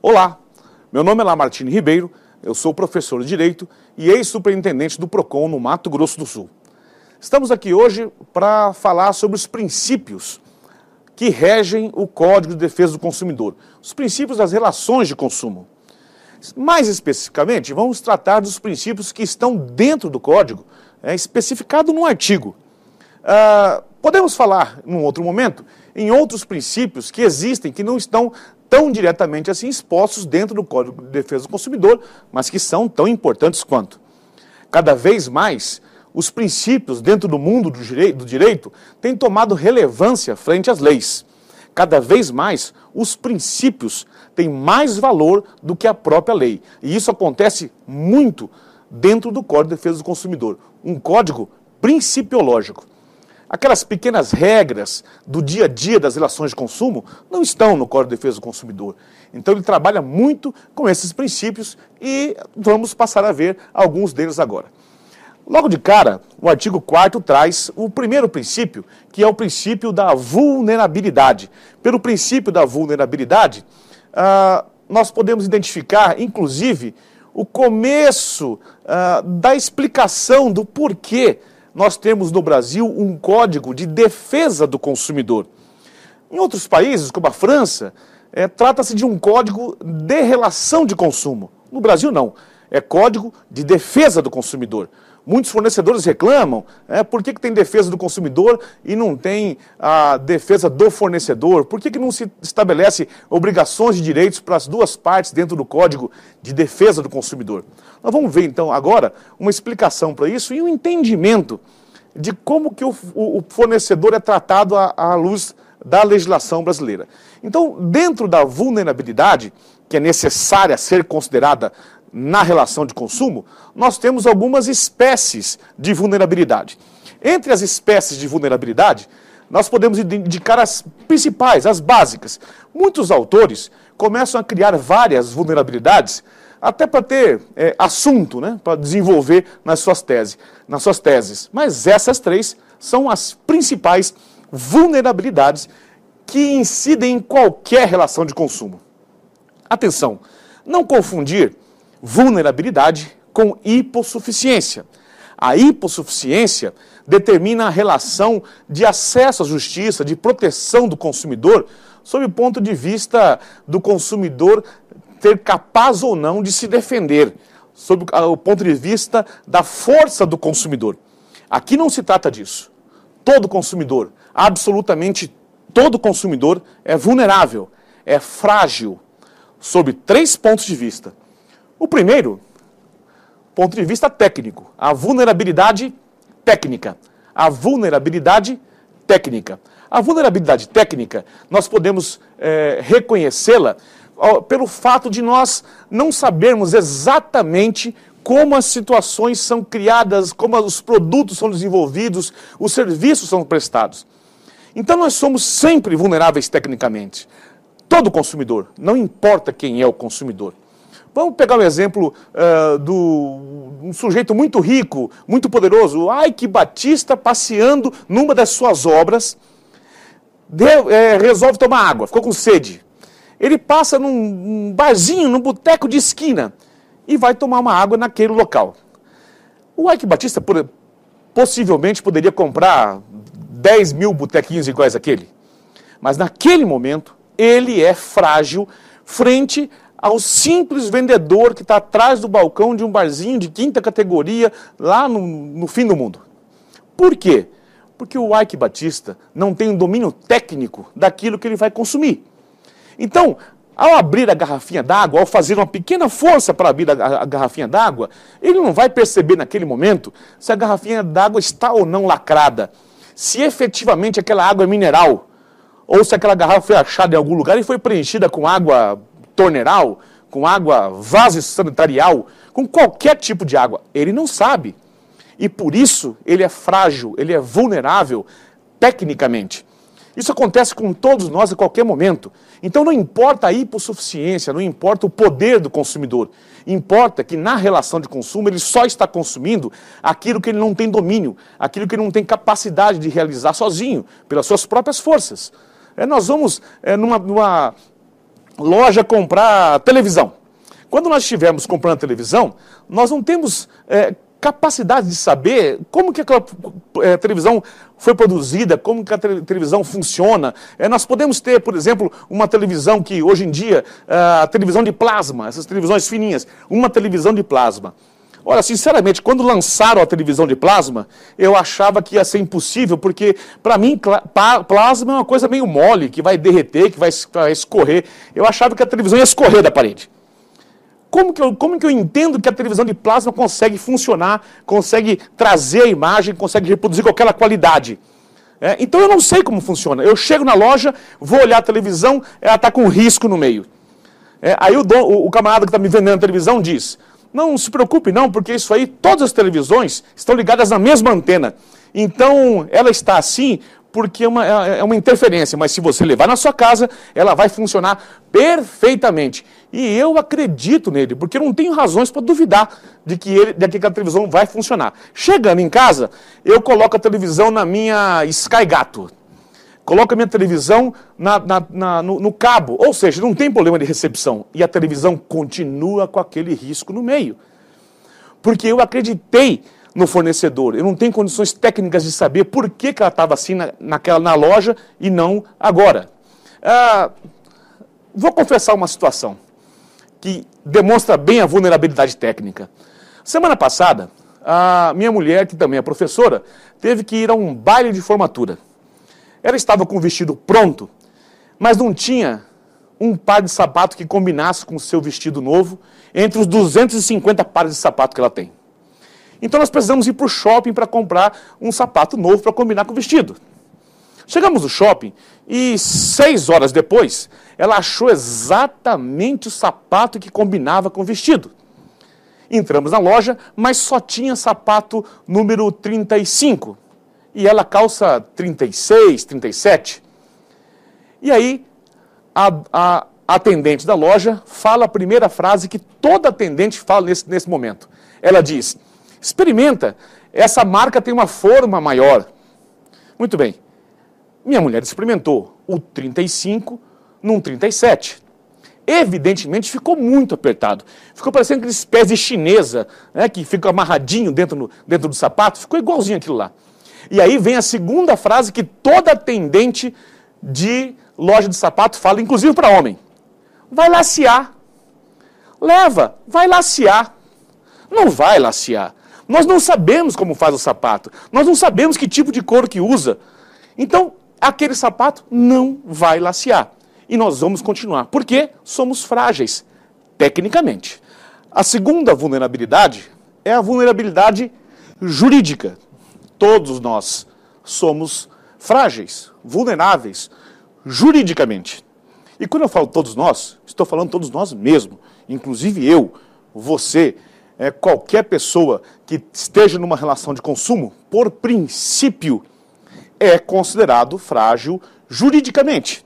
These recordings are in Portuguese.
Olá, meu nome é Lamartine Ribeiro, eu sou professor de Direito e ex-superintendente do PROCON no Mato Grosso do Sul. Estamos aqui hoje para falar sobre os princípios que regem o Código de Defesa do Consumidor, os princípios das relações de consumo. Mais especificamente, vamos tratar dos princípios que estão dentro do Código, especificado no artigo. Podemos falar, num outro momento, em outros princípios que existem, que não estão tão diretamente assim expostos dentro do Código de Defesa do Consumidor, mas que são tão importantes quanto. Cada vez mais, os princípios dentro do mundo do direito têm tomado relevância frente às leis. Cada vez mais, os princípios têm mais valor do que a própria lei. E isso acontece muito dentro do Código de Defesa do Consumidor, um código principiológico. Aquelas pequenas regras do dia a dia das relações de consumo não estão no Código de Defesa do Consumidor. Então ele trabalha muito com esses princípios e vamos passar a ver alguns deles agora. Logo de cara, o artigo 4º traz o primeiro princípio, que é o princípio da vulnerabilidade. Pelo princípio da vulnerabilidade, nós podemos identificar, inclusive, o começo da explicação do porquê nós temos no Brasil um Código de Defesa do Consumidor. Em outros países, como a França, trata-se de um Código de Relação de Consumo. No Brasil, não. É Código de Defesa do Consumidor. Muitos fornecedores reclamam, por que tem defesa do consumidor e não tem a defesa do fornecedor? Por que não se estabelece obrigações de direitos para as duas partes dentro do Código de Defesa do Consumidor? Nós vamos ver então agora uma explicação para isso e um entendimento de como que o fornecedor é tratado à luz da legislação brasileira. Então, dentro da vulnerabilidade, que é necessária ser considerada na relação de consumo, nós temos algumas espécies de vulnerabilidade. Entre as espécies de vulnerabilidade, nós podemos indicar as principais, as básicas. Muitos autores começam a criar várias vulnerabilidades, até para ter assunto, para desenvolver nas suas teses. Mas essas três são as principais vulnerabilidades que incidem em qualquer relação de consumo. Atenção, não confundir vulnerabilidade com hipossuficiência. A hipossuficiência determina a relação de acesso à justiça, de proteção do consumidor, sob o ponto de vista do consumidor ser capaz ou não de se defender, sob o ponto de vista da força do consumidor. Aqui não se trata disso. Todo consumidor, absolutamente todo consumidor é vulnerável, é frágil, sob 3 pontos de vista. O primeiro, ponto de vista técnico, a vulnerabilidade técnica. A vulnerabilidade técnica. A vulnerabilidade técnica, nós podemos reconhecê-la pelo fato de nós não sabermos exatamente como as situações são criadas, como os produtos são desenvolvidos, os serviços são prestados. Então nós somos sempre vulneráveis tecnicamente. Todo consumidor, não importa quem é o consumidor. Vamos pegar um exemplo de um sujeito muito rico, muito poderoso, Ike Batista, passeando numa das suas obras, resolve tomar água, ficou com sede. Ele passa num barzinho, num boteco de esquina, e vai tomar uma água naquele local. O Ike Batista possivelmente poderia comprar 10 mil botequinhos iguais àquele, mas naquele momento ele é frágil frente ao simples vendedor que está atrás do balcão de um barzinho de 5ª categoria lá no fim do mundo. Por quê? Porque o Ike Batista não tem um domínio técnico daquilo que ele vai consumir. Então, ao abrir a garrafinha d'água, ao fazer uma pequena força para abrir a garrafinha d'água, ele não vai perceber naquele momento se a garrafinha d'água está ou não lacrada, se efetivamente aquela água é mineral, ou se aquela garrafa foi achada em algum lugar e foi preenchida com água torneiral, com água vaso sanitarial, com qualquer tipo de água. Ele não sabe. E por isso ele é frágil, ele é vulnerável tecnicamente. Isso acontece com todos nós a qualquer momento. Então não importa a hipossuficiência, não importa o poder do consumidor. Importa que na relação de consumo ele só está consumindo aquilo que ele não tem domínio, aquilo que ele não tem capacidade de realizar sozinho, pelas suas próprias forças. Nós vamos loja comprar televisão. Quando nós estivermos comprando televisão, nós não temos capacidade de saber como que aquela televisão foi produzida, como que a televisão funciona. Nós podemos ter, por exemplo, uma televisão que hoje em dia, a televisão de plasma, essas televisões fininhas, uma televisão de plasma. Olha, sinceramente, quando lançaram a televisão de plasma, eu achava que ia ser impossível, porque, para mim, plasma é uma coisa meio mole, que vai derreter, que vai escorrer. Eu achava que a televisão ia escorrer da parede. Como que eu entendo que a televisão de plasma consegue funcionar, consegue trazer a imagem, consegue reproduzir com aquela qualidade? Então eu não sei como funciona. Eu chego na loja, vou olhar a televisão, ela está com um risco no meio. Aí o camarada que está me vendendo a televisão diz... Não se preocupe não, porque isso aí, todas as televisões estão ligadas na mesma antena. Então, ela está assim porque é uma interferência, mas se você levar na sua casa, ela vai funcionar perfeitamente. E eu acredito nele, porque eu não tenho razões para duvidar de que a televisão vai funcionar. Chegando em casa, eu coloco a televisão na minha Sky Gato. Coloco a minha televisão no cabo, ou seja, não tem problema de recepção. E a televisão continua com aquele risco no meio. Porque eu acreditei no fornecedor. Eu não tenho condições técnicas de saber por que ela estava assim na loja e não agora. Vou confessar uma situação que demonstra bem a vulnerabilidade técnica. Semana passada, a minha mulher, que também é professora, teve que ir a um baile de formatura. Ela estava com o vestido pronto, mas não tinha um par de sapato que combinasse com o seu vestido novo entre os 250 pares de sapato que ela tem. Então nós precisamos ir para o shopping para comprar um sapato novo para combinar com o vestido. Chegamos no shopping e 6 horas depois, ela achou exatamente o sapato que combinava com o vestido. Entramos na loja, mas só tinha sapato número 35. E ela calça 36, 37. E aí, a atendente da loja fala a primeira frase que toda atendente fala nesse momento. Ela diz, experimenta, essa marca tem uma forma maior. Muito bem. Minha mulher experimentou o 35 num 37. Evidentemente ficou muito apertado. Ficou parecendo aqueles pés de chinesa, né, que ficam amarradinho dentro do sapato. Ficou igualzinho aquilo lá. E aí vem a segunda frase que toda atendente de loja de sapato fala, inclusive para homem. Vai lacear. Leva, vai lacear. Não vai lacear. Nós não sabemos como faz o sapato. Nós não sabemos que tipo de couro que usa. Então, aquele sapato não vai lacear. E nós vamos continuar. Porque somos frágeis, tecnicamente. A segunda vulnerabilidade é a vulnerabilidade jurídica. Todos nós somos frágeis, vulneráveis, juridicamente. E quando eu falo todos nós, estou falando todos nós mesmo. Inclusive eu, você, qualquer pessoa que esteja numa relação de consumo, por princípio, é considerado frágil juridicamente.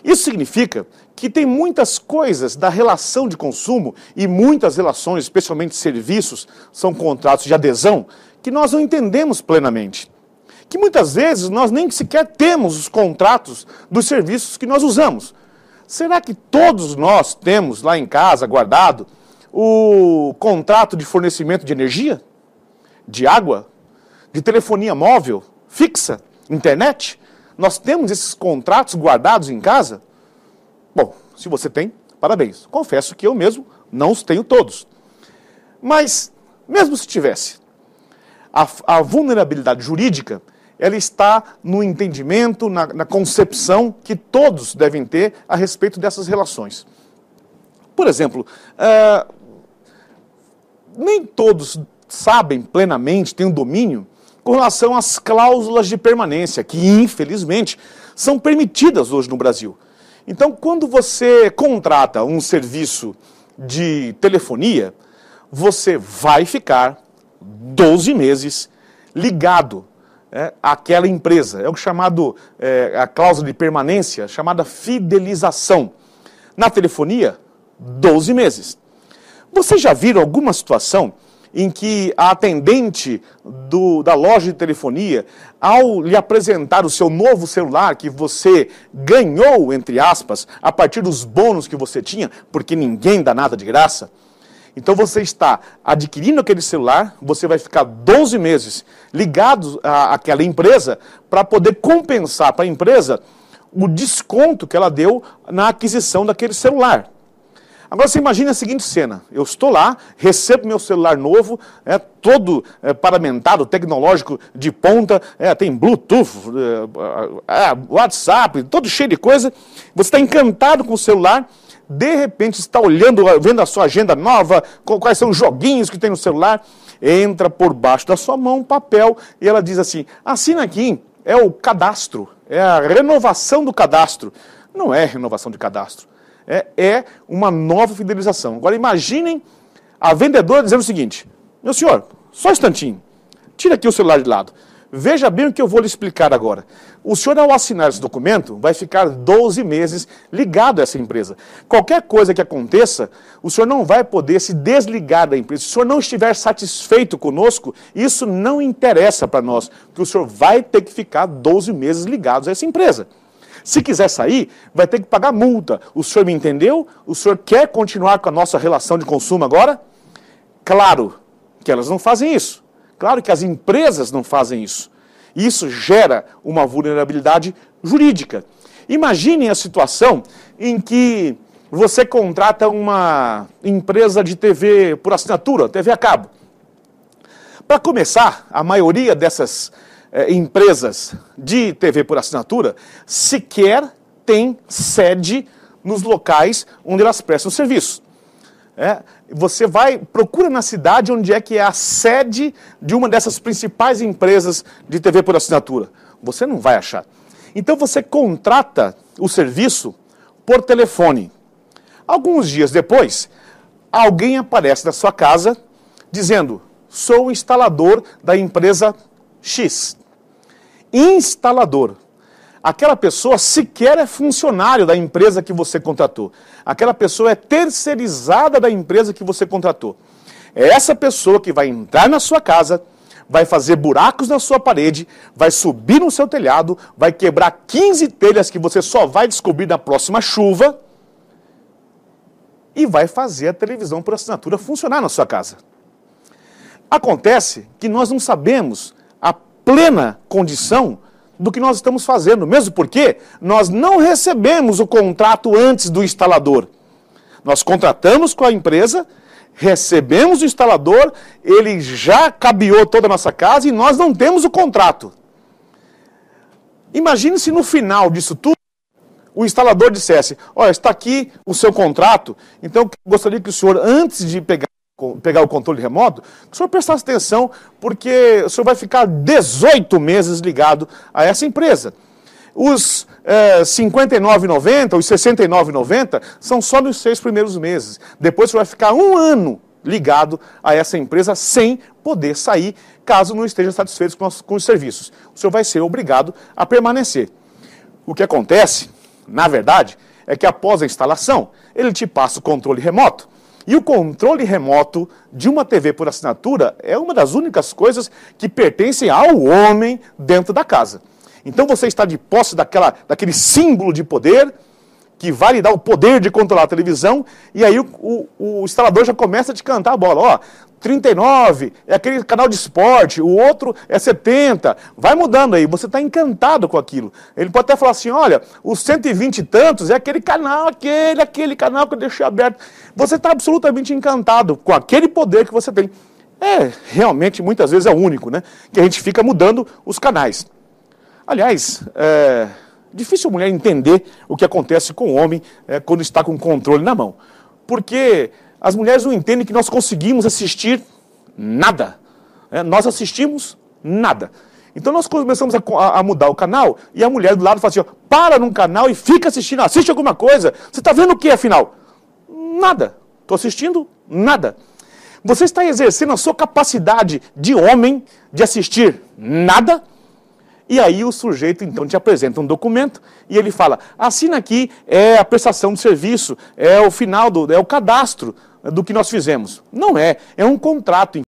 Isso significa que tem muitas coisas da relação de consumo e muitas relações, especialmente serviços, são contratos de adesão, que nós não entendemos plenamente. Que muitas vezes nós nem sequer temos os contratos dos serviços que nós usamos. Será que todos nós temos lá em casa, guardado, o contrato de fornecimento de energia, de água, de telefonia móvel, fixa, internet? Nós temos esses contratos guardados em casa? Bom, se você tem, parabéns. Confesso que eu mesmo não os tenho todos. Mas, mesmo se tivesse, a vulnerabilidade jurídica, ela está no entendimento, na concepção que todos devem ter a respeito dessas relações. Por exemplo, nem todos sabem plenamente, têm um domínio com relação às cláusulas de permanência, que infelizmente são permitidas hoje no Brasil. Então, quando você contrata um serviço de telefonia, você vai ficar 12 meses ligado àquela empresa. É o chamado, a cláusula de permanência, chamada fidelização. Na telefonia, 12 meses. Vocês já viram alguma situação em que a atendente da loja de telefonia, ao lhe apresentar o seu novo celular que você ganhou, entre aspas, a partir dos bônus que você tinha, porque ninguém dá nada de graça, então você está adquirindo aquele celular, você vai ficar 12 meses ligado àquela empresa para poder compensar para a empresa o desconto que ela deu na aquisição daquele celular. Agora você imagina a seguinte cena, eu estou lá, recebo meu celular novo, todo paramentado, tecnológico de ponta, tem Bluetooth, WhatsApp, todo cheio de coisa, você está encantado com o celular, de repente está olhando, vendo a sua agenda nova, quais são os joguinhos que tem no celular, entra por baixo da sua mão um papel e ela diz assim, assina aqui, é o cadastro, é a renovação do cadastro. Não é renovação de cadastro, é uma nova fidelização. Agora imaginem a vendedora dizendo o seguinte, meu senhor, só um instantinho, tira aqui o celular de lado. Veja bem o que eu vou lhe explicar agora. O senhor, ao assinar esse documento, vai ficar 12 meses ligado a essa empresa. Qualquer coisa que aconteça, o senhor não vai poder se desligar da empresa. Se o senhor não estiver satisfeito conosco, isso não interessa para nós, porque o senhor vai ter que ficar 12 meses ligados a essa empresa. Se quiser sair, vai ter que pagar multa. O senhor me entendeu? O senhor quer continuar com a nossa relação de consumo agora? Claro que elas não fazem isso. Claro que as empresas não fazem isso. Isso gera uma vulnerabilidade jurídica. Imaginem a situação em que você contrata uma empresa de TV por assinatura, TV a cabo. Para começar, a maioria dessas empresas de TV por assinatura sequer tem sede nos locais onde elas prestam serviço. Você procura na cidade onde é que é a sede de uma dessas principais empresas de TV por assinatura. Você não vai achar. Então você contrata o serviço por telefone. Alguns dias depois, alguém aparece na sua casa dizendo, sou o instalador da empresa X. Instalador. Aquela pessoa sequer é funcionário da empresa que você contratou. Aquela pessoa é terceirizada da empresa que você contratou. É essa pessoa que vai entrar na sua casa, vai fazer buracos na sua parede, vai subir no seu telhado, vai quebrar 15 telhas que você só vai descobrir na próxima chuva e vai fazer a televisão por assinatura funcionar na sua casa. Acontece que nós não sabemos a plena condição do que nós estamos fazendo, mesmo porque nós não recebemos o contrato antes do instalador. Nós contratamos com a empresa, recebemos o instalador, ele já cabeou toda a nossa casa e nós não temos o contrato. Imagine se no final disso tudo, o instalador dissesse, olha, está aqui o seu contrato, então eu gostaria que o senhor, antes de pegar o controle remoto, que o senhor prestasse atenção, porque o senhor vai ficar 18 meses ligado a essa empresa. Os R$ 59,90, os R$ 69,90 são só nos 6 primeiros meses. Depois o senhor vai ficar 1 ano ligado a essa empresa sem poder sair, caso não esteja satisfeito com os serviços. O senhor vai ser obrigado a permanecer. O que acontece, na verdade, é que após a instalação, ele te passa o controle remoto. E o controle remoto de uma TV por assinatura é uma das únicas coisas que pertencem ao homem dentro da casa. Então você está de posse daquele símbolo de poder, que vai lhe dar o poder de controlar a televisão, e aí o instalador já começa a te cantar a bola. Ó, 39 é aquele canal de esporte, o outro é 70, vai mudando aí, você está encantado com aquilo. Ele pode até falar assim, olha, os 120 e tantos é aquele canal, aquele canal que eu deixei aberto. Você está absolutamente encantado com aquele poder que você tem. Realmente, muitas vezes é o único, né? Que a gente fica mudando os canais. Aliás, difícil a mulher entender o que acontece com o homem quando está com o controle na mão. Porque as mulheres não entendem que nós conseguimos assistir nada. Nós assistimos nada. Então nós começamos a mudar o canal e a mulher do lado fala assim, ó, para num canal e fica assistindo, assiste alguma coisa. Você está vendo o que afinal? Nada. Estou assistindo nada. Você está exercendo a sua capacidade de homem de assistir nada. E aí o sujeito então te apresenta um documento e ele fala, assina aqui, é a prestação de serviço, é o final, é o cadastro do que nós fizemos. Não é um contrato.